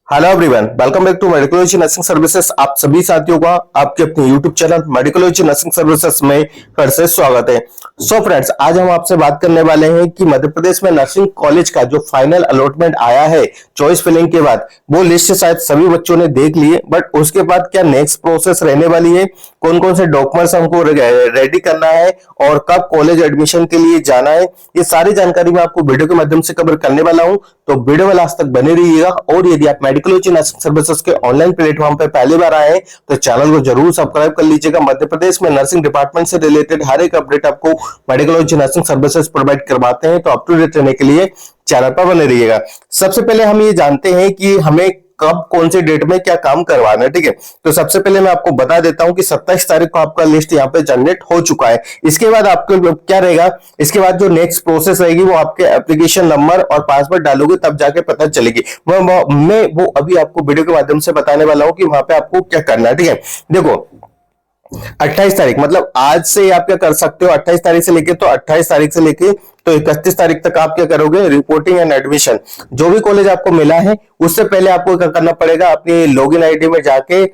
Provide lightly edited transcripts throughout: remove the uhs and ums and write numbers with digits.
Hello everyone, welcome back to Medicology Nursing Services. आप सभी साथियों का आपके अपने YouTube channel Medicology Nursing Services में फिर से स्वागत है। सो फ्रेंड्स, आज हम आपसे बात करने वाले हैं कि मध्य प्रदेश में नर्सिंग कॉलेज का जो फाइनल अलॉटमेंट आया है चॉइस फिलिंग के बाद, वो लिस्ट शायद सभी बच्चों ने देख ली है, बट उसके बाद क्या नेक्स्ट प्रोसेस रहने वाली है, कौन कौन से डॉक्यूमेंट्स हमको रेडी करना है और कब कॉलेज एडमिशन के लिए जाना है, ये सारी जानकारी मैं आपको वीडियो के माध्यम से कवर करने वाला हूं। तो वीडियो में लास्ट तक बने रहिएगा। और यदि आप मेडिकोलॉजी नर्सिंग सर्विसेज के ऑनलाइन प्लेटफॉर्म पर पहली बार आए हैं तो चैनल को जरूर सब्सक्राइब कर लीजिएगा। मध्य प्रदेश में नर्सिंग डिपार्टमेंट से रिलेटेड हर एक अपडेट आपको मेडिकोलॉजी नर्सिंग सर्विसेज प्रोवाइड करवाते हैं, तो अप टू डेट रहने के लिए चैनल पर बने रहिएगा। सबसे पहले हम ये जानते हैं कि हमें कब कौन से डेट में क्या काम करवाना है, ठीक है। तो सबसे पहले मैं आपको बता देता हूं कि 27 तारीख को आपका लिस्ट यहाँ पे जनरेट हो चुका है। इसके बाद आपको क्या रहेगा, इसके बाद जो नेक्स्ट प्रोसेस रहेगी वो आपके एप्लीकेशन नंबर और पासवर्ड डालोगे तब जाके पता चलेगी। मैं वो अभी आपको वीडियो के माध्यम से बताने वाला हूं कि वहां पे आपको क्या करना है, ठीक है। देखो, 28 तारीख मतलब आज से आप क्या कर सकते हो, 28 तारीख से लेके तो 28 तारीख से लेके तो 31 तारीख तक आप क्या करोगे, रिपोर्टिंग एंड एडमिशन। जो भी कॉलेज आपको मिला है उससे पहले आपको क्या करना पड़ेगा, अपनी लॉगिन आईडी में जाके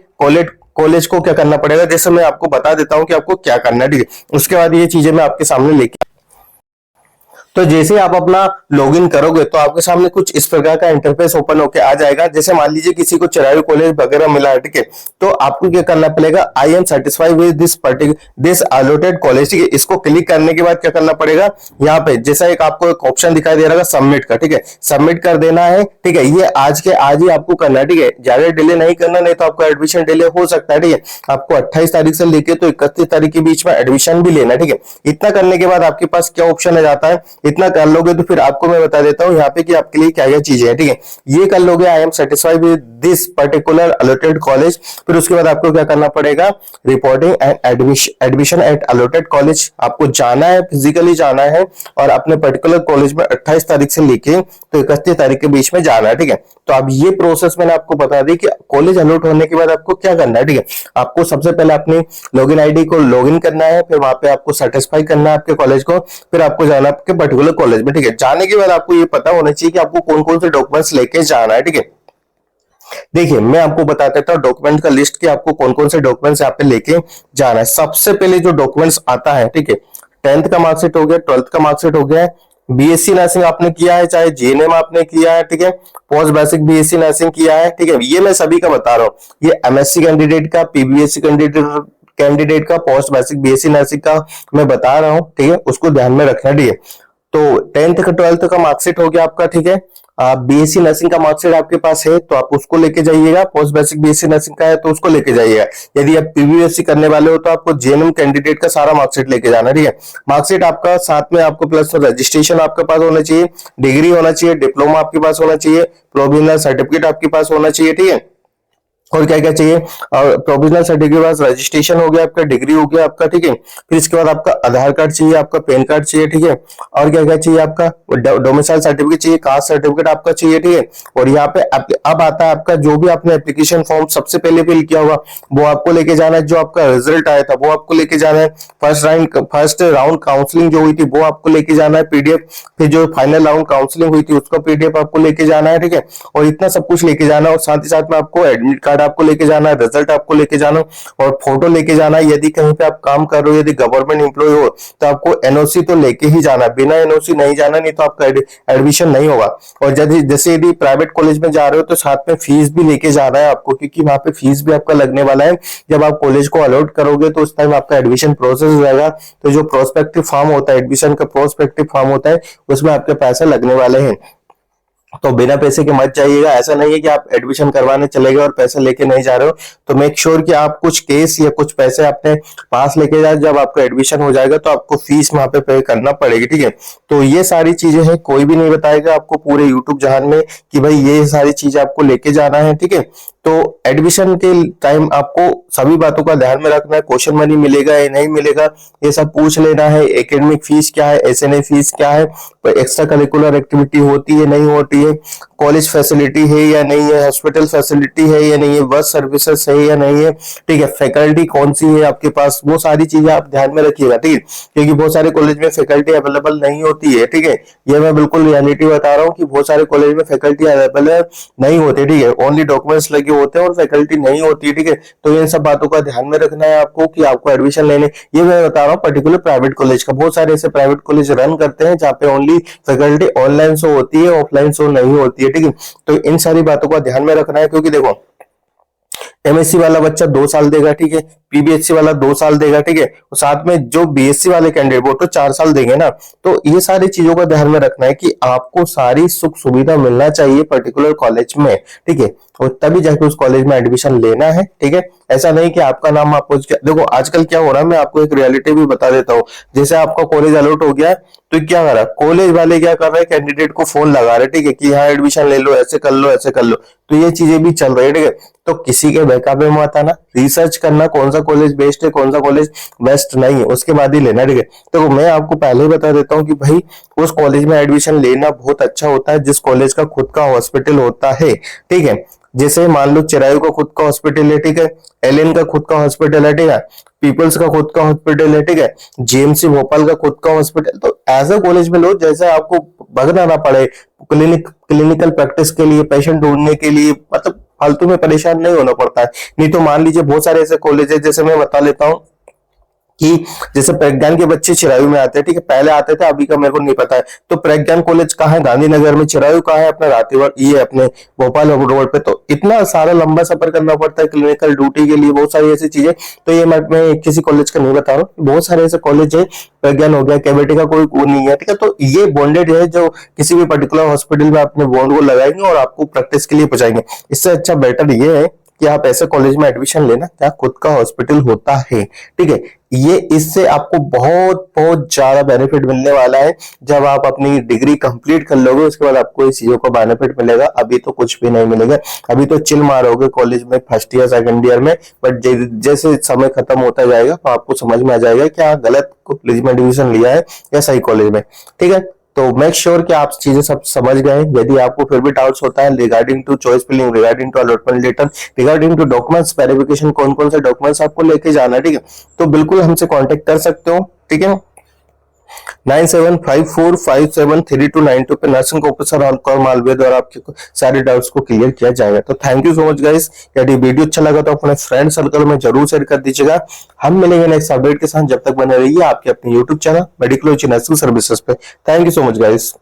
कॉलेज को क्या करना पड़ेगा, जैसे मैं आपको बता देता हूं कि आपको क्या करना है, ठीक है। उसके बाद ये चीजें मैं आपके सामने लेके, तो जैसे आप अपना लॉगिन करोगे तो आपके सामने कुछ इस प्रकार का इंटरफेस ओपन होकर आ जाएगा। जैसे मान लीजिए किसी को चिरायू कॉलेज वगैरह मिला है, ठीक है, तो आपको क्या करना पड़ेगा, I am satisfied with this allotted college, ठीक है। इसको क्लिक करने के बाद क्या करना पड़ेगा, यहाँ पे जैसा आपको एक ऑप्शन दिखाई दे रहा है सबमिट का, ठीक है, सबमिट कर देना है, ठीक है। ये आज के आज ही आपको करना है, ठीक है, ज्यादा डिले नहीं करना, नहीं तो आपका एडमिशन डिले हो सकता है, ठीक है। आपको 28 तारीख से लेके तो 31 तारीख के बीच में एडमिशन भी लेना है, ठीक है। इतना करने के बाद आपके पास क्या ऑप्शन आ जाता है, इतना कर लोगे तो फिर आपको मैं बता देता हूं यहाँ पे कि आपके लिए क्या क्या चीजें हैं, ठीक है। ये कर लोगे, I am satisfied with this particular allotted college, फिर उसके बाद आपको क्या करना पड़ेगा, reporting and admission eight allotted college आपको जाना है, फिजिकली जाना है और अपने पर्टिकुलर कॉलेज में 28 तारीख से लेके तो 31 तारीख के बीच में जाना है, ठीक है। तो अब ये प्रोसेस मैंने आपको बता दी कि कॉलेज अलॉट होने के बाद आपको क्या करना है, ठीक है। आपको सबसे पहले अपनी लॉगिन आईडी को लॉगिन करना है, फिर वहां पे आपको सेटिस्फाई करना है आपके कॉलेज को, फिर आपको जाना है आपके पर्टिकुलर कॉलेज में, ठीक है। जाने के बाद आपको ये पता होना चाहिए कि आपको कौन कौन से डॉक्यूमेंट्स लेके जाना है, ठीक है। देखिए, मैं आपको बता देता हूँ डॉक्यूमेंट का लिस्ट कि आपको कौन कौन से डॉक्यूमेंट्स यहाँ पे लेके जाना है। सबसे पहले जो डॉक्यूमेंट्स आता है, ठीक है, 10th का मार्कशीट हो गया, 12th का मार्कशीट हो गया, बीएससी नर्सिंग आपने किया है, चाहे जीएनएम आपने किया है, ठीक है, पोस्ट बेसिक बीएससी नर्सिंग किया है, ठीक है। ये मैं सभी का बता रहा हूँ, ये एमएससी कैंडिडेट का, पीबीएससी कैंडिडेट का, पोस्ट बेसिक बीएससी नर्सिंग का मैं बता रहा हूँ, ठीक है, उसको ध्यान में रखना, ठीक है। तो 10th का 12th का मार्कशीट हो गया आपका, ठीक है। बीएससी नर्सिंग का मार्कशीट आपके पास है तो आप उसको लेके जाइएगा, पोस्ट बेसिक बीएससी नर्सिंग का है तो उसको लेके जाइएगा। यदि आप पीबीएससी करने वाले हो तो आपको जेएनएम कैंडिडेट का सारा मार्कशीट लेके जाना, ठीक है। मार्कशीट आपका साथ में आपको प्लस रजिस्ट्रेशन आपके पास होना चाहिए, डिग्री होना चाहिए, डिप्लोमा आपके पास होना चाहिए, प्रोविजनल सर्टिफिकेट आपके पास होना चाहिए, ठीक है। और क्या क्या चाहिए, और प्रोविजनल सर्टिफिकेट के बाद रजिस्ट्रेशन हो गया आपका, डिग्री हो गया आपका, ठीक है। फिर इसके बाद आपका आधार कार्ड चाहिए, आपका पैन कार्ड चाहिए, ठीक है। और क्या क्या चाहिए, आपका डोमिसाइल सर्टिफिकेट चाहिए, कास्ट सर्टिफिकेट आपका चाहिए, ठीक है। और यहाँ पे अब आता है आपका जो भी आपने एप्लीकेशन फॉर्म सबसे पहले फिल किया होगा वो आपको लेके जाना है, जो आपका रिजल्ट आया था वो आपको लेके जाना है, फर्स्ट राउंड काउंसलिंग जो हुई थी वो आपको लेके जाना है पीडीएफ, फिर जो फाइनल राउंड काउंसलिंग हुई थी उसका पीडीएफ आपको लेके जाना है, ठीक है। और इतना सब कुछ लेके जाना, और साथ ही साथ में आपको एडमिट कार्ड आपको लेके जाना है, रिजल्ट आपको लेके जाना और फोटो लेके जाना है। यदि कहीं पे आप काम कर रहे हो, यदि गवर्नमेंट एम्प्लॉय हो तो आपको एनओसी तो लेके ही जाना, बिना एनओसी नहीं जाना, नहीं तो आपका एडमिशन नहीं होगा। और जैसे यदि प्राइवेट कॉलेज में जा रहे हो तो साथ में फीस भी लेके जाना है आपको, क्योंकि वहां पे फीस भी आपका लगने वाला है। जब आप कॉलेज को अलॉट करोगे तो उस टाइम आपका एडमिशन प्रोसेस हो जाएगा, तो जो प्रोस्पेक्टिव फॉर्म होता है, एडमिशन का प्रोस्पेक्टिव फॉर्म होता है, उसमें आपके पैसे लगने वाले हैं। तो बिना पैसे के मत जाइएगा। ऐसा नहीं है कि आप एडमिशन करवाने चले गए और पैसे लेके नहीं जा रहे हो, तो मेक श्योर कि आप कुछ केस या कुछ पैसे अपने पास लेके जाए। जब आपका एडमिशन हो जाएगा तो आपको फीस वहां पे करना पड़ेगी, ठीक है। तो ये सारी चीजें हैं, कोई भी नहीं बताएगा आपको पूरे यूट्यूब जहान में कि भाई ये सारी चीजें आपको लेके जाना है, ठीक है। तो एडमिशन के टाइम आपको सभी बातों का ध्यान में रखना है, क्वेश्चन मनी मिलेगा या नहीं मिलेगा ये सब पूछ लेना है, एकेडमिक फीस क्या है, एसएनए फीस क्या है, एक्स्ट्रा करिकुलर एक्टिविटी होती है नहीं होती है, कॉलेज फैसिलिटी है या नहीं है, हॉस्पिटल फैसिलिटी है या नहीं है, बस सर्विसेज है या नहीं है, ठीक है, फैकल्टी कौन सी है आपके पास, वो सारी चीजें आप ध्यान में रखिएगा, ठीक है, क्योंकि बहुत सारे कॉलेज में फैकल्टी अवेलेबल नहीं होती है, ठीक है, ये मैं बिल्कुल रियलिटी बता रहा हूँ कि बहुत सारे कॉलेज में फैकल्टी अवेलेबल नहीं होते, ठीक है, ओनली डॉक्यूमेंट्स लगे होते हैं और फैकल्टी नहीं होती है, ठीक है। तो इन सब बातों का ध्यान में रखना है आपको कि आपको एडमिशन लेने, ये मैं बता रहा हूँ पर्टिकुलर प्राइवेट कॉलेज का, बहुत सारे ऐसे प्राइवेट कॉलेज रन करते हैं जहाँ पे ओनली फैकल्टी ऑनलाइन शो होती है, ऑफलाइन शो नहीं होती है, ठीक है। तो इन सारी बातों का ध्यान में रखना है, क्योंकि देखो एमएससी वाला बच्चा 2 साल देगा, ठीक है, पीबीएससी वाला 2 साल देगा, ठीक है, और साथ में जो बीएससी वाले कैंडिडेट वो तो 4 साल देंगे ना। तो ये सारी चीजों का ध्यान में रखना है कि आपको सारी सुख सुविधा मिलना चाहिए पर्टिकुलर कॉलेज में, ठीक है, और तभी जाके उस कॉलेज में एडमिशन लेना है, ठीक है। ऐसा नहीं कि आपका नाम आपको, देखो आजकल क्या हो रहा है, मैं आपको एक रियलिटी भी बता देता हूँ। जैसे आपका कॉलेज अलॉट हो गया, तो क्या कर रहा है कॉलेज वाले, क्या कर रहे हैं, कैंडिडेट को फोन लगा रहे, ठीक है, कि यहाँ एडमिशन ले लो, ऐसे कर लो, ऐसे कर लो। तो ये चीजें भी चल रही है, ठीक है। तो किसी के बहकावे में मत आना, रिसर्च करना कौन सा कॉलेज बेस्ट है, कौन सा कॉलेज बेस्ट नहीं है, उसके बाद ही लेना, ठीक है। तो मैं आपको पहले ही बता देता हूँ कि भाई उस कॉलेज में एडमिशन लेना बहुत अच्छा होता है जिस कॉलेज का खुद का हॉस्पिटल होता है, ठीक है। जैसे मान लो चिरायू का खुद का हॉस्पिटल है, ठीक है, एलएन का खुद का हॉस्पिटल है, ठीक है, पीपल्स का खुद का हॉस्पिटल है, ठीक है, जीएमसी भोपाल का खुद का हॉस्पिटल। तो ऐसे कॉलेज में लो जैसे आपको भगना ना पड़े क्लिनिकल प्रैक्टिस के लिए, पेशेंट ढूंढने के लिए, मतलब फालतू में परेशान नहीं होना पड़ता है। नहीं तो मान लीजिए बहुत सारे ऐसे कॉलेज है, जैसे मैं बता लेता हूँ कि जैसे प्रज्ञान के बच्चे चिरायू में आते हैं, ठीक है, पहले आते थे, अभी का मेरे को नहीं पता है। तो प्रज्ञान कॉलेज कहाँ है, गांधीनगर में, चिरायू कहाँ है, अपना रातीवर, ये अपने भोपाल रोड पे। तो इतना सारा लंबा सफर करना पड़ता है क्लिनिकल ड्यूटी के लिए, बहुत सारी ऐसी चीजें। तो ये मैं किसी कॉलेज का नहीं बता रहा हूँ, बहुत सारे ऐसे कॉलेज है, प्रज्ञान हो गया, केवीटी का कोई वो नहीं है, ठीक है। तो ये बॉन्डेड है, जो किसी भी पर्टिकुलर हॉस्पिटल में अपने बॉन्ड को लगाएंगे और आपको प्रैक्टिस के लिए पहुंचाएंगे। इससे अच्छा बेटर ये है कि आप ऐसे कॉलेज में एडमिशन लेना जहाँ खुद का हॉस्पिटल होता है, ठीक है। ये इससे आपको बहुत बहुत ज्यादा बेनिफिट मिलने वाला है। जब आप अपनी डिग्री कंप्लीट कर लोगे उसके बाद आपको इस चीजों का बेनिफिट मिलेगा, अभी तो कुछ भी नहीं मिलेगा। अभी तो चिल मारोगे कॉलेज में फर्स्ट ईयर सेकंड ईयर में, बट जैसे समय खत्म होता जाएगा तो आपको समझ में आ जाएगा कि हाँ गलत कॉलेज में एडमिशन लिया है या सही कॉलेज में, ठीक है। तो मेक श्योर कि आप चीजें सब समझ गए। यदि आपको फिर भी डाउट्स होता है regarding to choice filling, regarding to allotment letter, regarding to documents verification, कौन कौन से डॉक्यूमेंट्स आपको लेके जाना है, ठीक है, तो बिल्कुल हमसे कांटेक्ट कर सकते हो, ठीक है। 9754573292 पे nursing officer on call Malviya द्वारा आपके सारे डाउट्स को क्लियर किया जाएगा। तो thank you so much guys. यदि वीडियो अच्छा लगा तो अपने फ्रेंड सर्कल में जरूर शेयर कर दीजिएगा। हम मिलेंगे नेक्स्ट अपडेट के साथ, जब तक बने रहिए आपके अपने YouTube channel medical nursing services पे। Thank you so much guys.